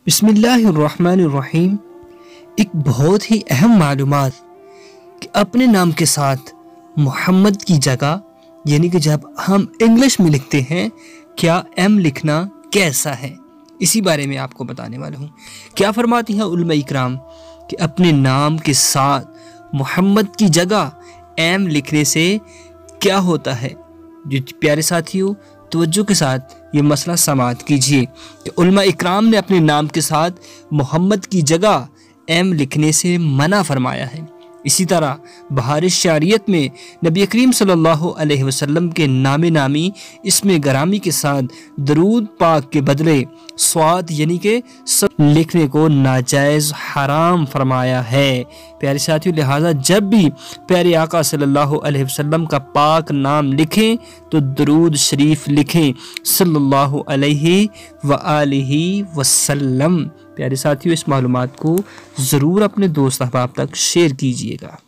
बिस्मिल्लाहिर्रहमानिर्रहीम। एक बहुत ही अहम मालूमात कि अपने नाम के साथ मोहम्मद की जगह यानी कि जब हम इंग्लिश में लिखते हैं क्या एम लिखना कैसा है, इसी बारे में आपको बताने वाला हूँ। क्या फरमाती हैं उलमा इकराम कि अपने नाम के साथ मोहम्मद की जगह एम लिखने से क्या होता है। जो प्यारे साथियों, तवज्जो के साथ ये मसला समाअत कीजिए कि उलमा इकराम ने अपने नाम के साथ मोहम्मद की जगह एम लिखने से मना फरमाया है। इसी तरह बहार शरीयत में नबी करीम सल्लल्लाहु अलैहि वसल्लम के नामे नामी इसमें गरामी के साथ दरूद पाक के बदले स्वाद यानी कि लिखने को नाजायज़ हराम फरमाया है। प्यारे साथियों, लिहाजा जब भी प्यारे आका सल्लल्लाहु अलैहि वसल्लम का पाक नाम लिखें तो दरूद शरीफ लिखें सल्लल्लाहु अलैहि व आलिहि वसल्लम। प्यारे साथियों, इस मालूमात को ज़रूर अपने दोस्त अहबाब तक शेयर कीजिएगा।